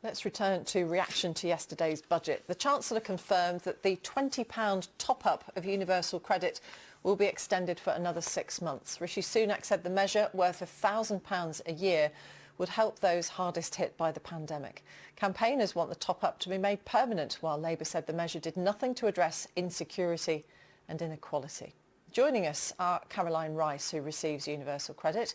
Let's return to reaction to yesterday's budget. The Chancellor confirmed that the £20 top-up of universal credit will be extended for another 6 months. Rishi Sunak said the measure, worth £1,000 a year, would help those hardest hit by the pandemic. Campaigners want the top-up to be made permanent, while Labour said the measure did nothing to address insecurity and inequality. Joining us are Caroline Rice, who receives universal credit,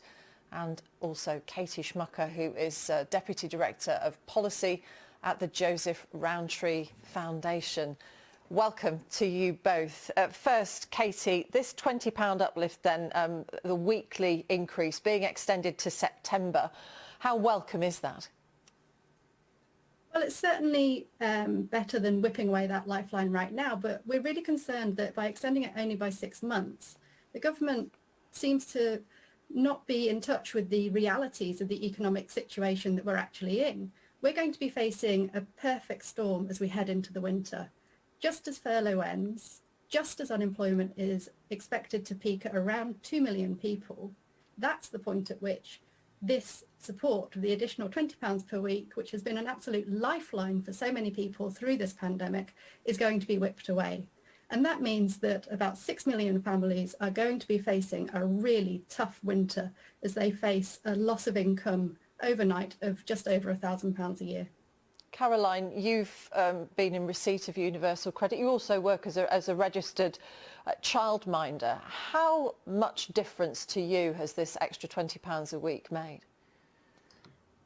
and also Katie Schmucker, who is Deputy Director of Policy at the Joseph Rowntree Foundation. Welcome to you both. First, Katie, this £20 uplift then, the weekly increase being extended to September, how welcome is that? Well, it's certainly better than whipping away that lifeline right now, but we're really concerned that by extending it only by 6 months, the government seems to not be in touch with the realities of the economic situation that we're actually in. We're going to be facing a perfect storm as we head into the winter. Just as furlough ends, just as unemployment is expected to peak at around 2 million people, that's the point at which this support, the additional £20 per week, which has been an absolute lifeline for so many people through this pandemic, is going to be whipped away. And that means that about 6 million families are going to be facing a really tough winter as they face a loss of income overnight of just over £1,000 a year. Caroline, you've been in receipt of universal credit. You also work as a registered childminder. How much difference to you has this extra £20 a week made?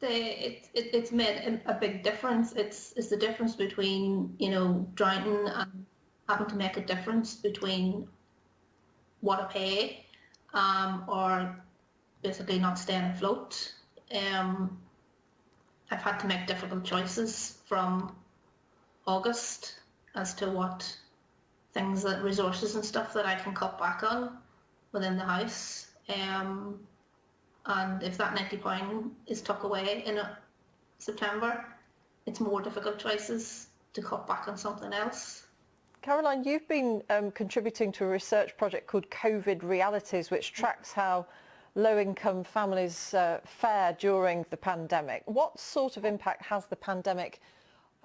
It's made a big difference. It's the difference between, drowning and having to make a difference between what I pay or basically not staying afloat. I've had to make difficult choices from August as to what things, that resources and stuff that I can cut back on within the house. And if that £90 is tucked away in September, it's more difficult choices to cut back on something else. Caroline, you've been contributing to a research project called COVID Realities, which tracks how low-income families fare during the pandemic. What sort of impact has the pandemic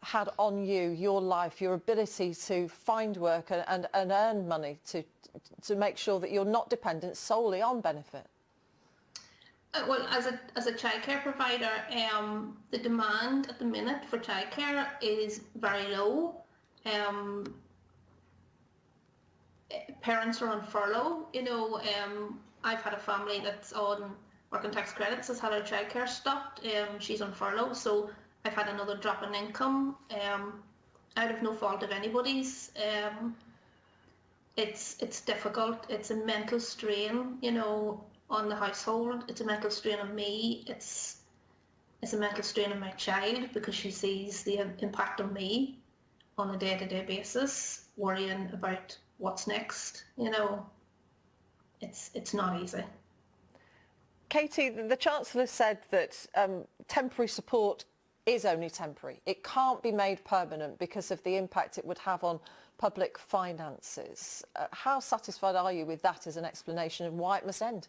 had on you, your life, your ability to find work and earn money to make sure that you're not dependent solely on benefit? Well, as a childcare provider, the demand at the minute for childcare is very low. Parents are on furlough. I've had a family that's on working tax credits, has had her childcare stopped. She's on furlough, so I've had another drop in income out of no fault of anybody's. It's difficult. It's a mental strain, on the household. It's a mental strain on me. It's a mental strain on my child because she sees the impact on me on a day-to-day basis, worrying about what's next. It's not easy. Katie, the Chancellor said that temporary support is only temporary. It can't be made permanent because of the impact it would have on public finances. How satisfied are you with that as an explanation of why it must end?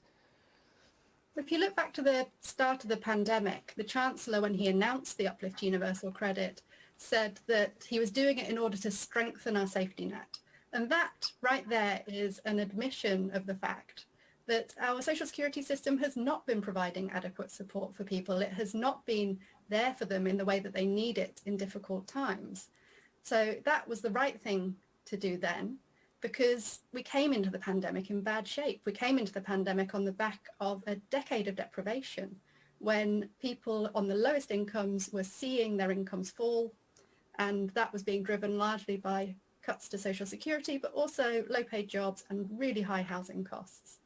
If you look back to the start of the pandemic, the Chancellor, when he announced the uplift universal credit, said that he was doing it in order to strengthen our safety net. And that right there is an admission of the fact that our social security system has not been providing adequate support for people. It has not been there for them in the way that they need it in difficult times. So that was the right thing to do then, because we came into the pandemic in bad shape. We came into the pandemic on the back of a decade of deprivation, when people on the lowest incomes were seeing their incomes fall, and that was being driven largely by cuts to social security, but also low-paid jobs and really high housing costs.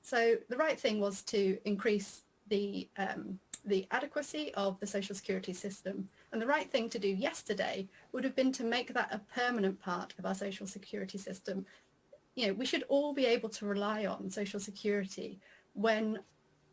So the right thing was to increase the adequacy of the social security system. And the right thing to do yesterday would have been to make that a permanent part of our social security system. We should all be able to rely on social security when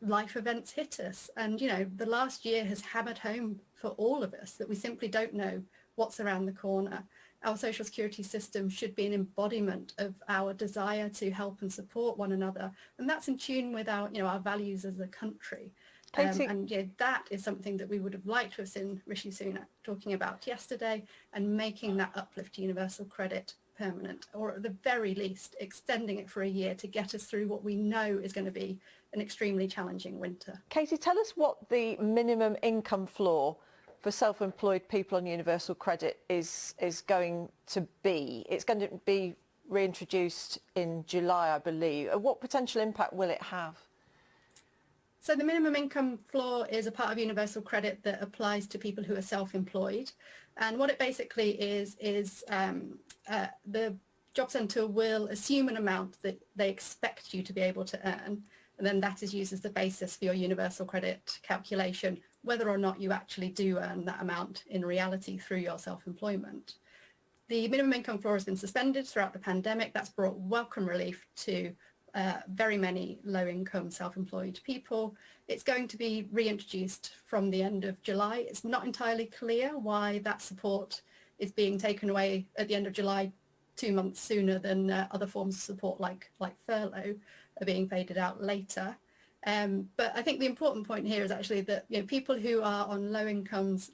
life events hit us. And, the last year has hammered home for all of us that we simply don't know what's around the corner. Our social security system should be an embodiment of our desire to help and support one another. And that's in tune with our values as a country. Katie? And that is something that we would have liked to have seen Rishi Sunak talking about yesterday, and making that uplift universal credit permanent, or at the very least extending it for a year to get us through what we know is going to be an extremely challenging winter. Katie, tell us what the minimum income floor for self-employed people on universal credit is going to be. It's going to be reintroduced in July, I believe. What potential impact will it have? So the minimum income floor is a part of universal credit that applies to people who are self-employed. And what it basically is the job centre will assume an amount that they expect you to be able to earn, and then that is used as the basis for your universal credit calculation, whether or not you actually do earn that amount in reality through your self-employment. The minimum income floor has been suspended throughout the pandemic. That's brought welcome relief to very many low-income self-employed people. It's going to be reintroduced from the end of July. It's not entirely clear why that support is being taken away at the end of July, 2 months sooner than other forms of support like furlough are being faded out later. But I think the important point here is actually that people who are on low incomes,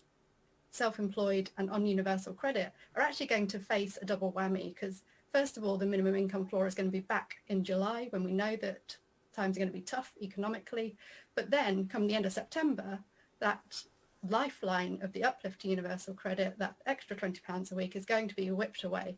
self-employed and on universal credit are actually going to face a double whammy, because first of all, the minimum income floor is going to be back in July when we know that times are going to be tough economically. But then come the end of September, that lifeline of the uplift to universal credit, that extra £20 a week, is going to be whipped away.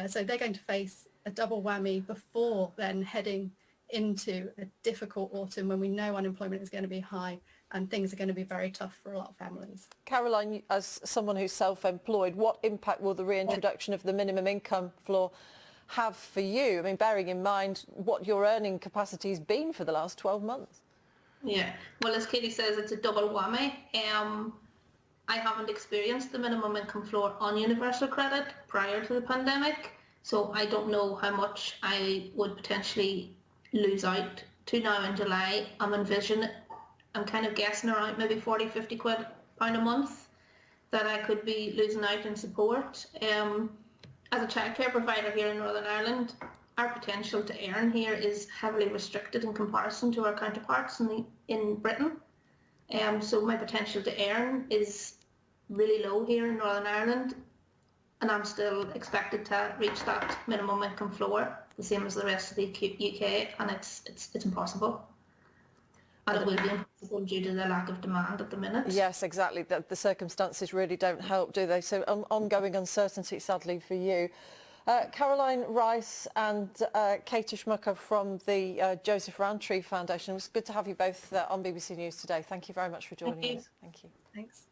So they're going to face a double whammy before then heading into a difficult autumn when we know unemployment is going to be high and things are going to be very tough for a lot of families. Caroline, as someone who's self-employed, what impact will the reintroduction of the minimum income floor have for you? I mean, bearing in mind what your earning capacity has been for the last 12 months. Yeah, well, as Katie says, it's a double whammy. I haven't experienced the minimum income floor on universal credit prior to the pandemic, so I don't know how much I would potentially lose out to now in July. I'm kind of guessing around maybe 40, 50 quid pound a month that I could be losing out in support. As a childcare provider here in Northern Ireland, our potential to earn here is heavily restricted in comparison to our counterparts in Britain. So my potential to earn is really low here in Northern Ireland, and I'm still expected to reach that minimum income floor, the same as the rest of the UK, and it's impossible. And it will be impossible due to the lack of demand at the minute. Yes, exactly. The circumstances really don't help, do they? So ongoing uncertainty, sadly, for you. Caroline Rice and Katie Schmucker from the Joseph Rowntree Foundation. It was good to have you both on BBC News today. Thank you very much for joining us. Thank you. Thanks.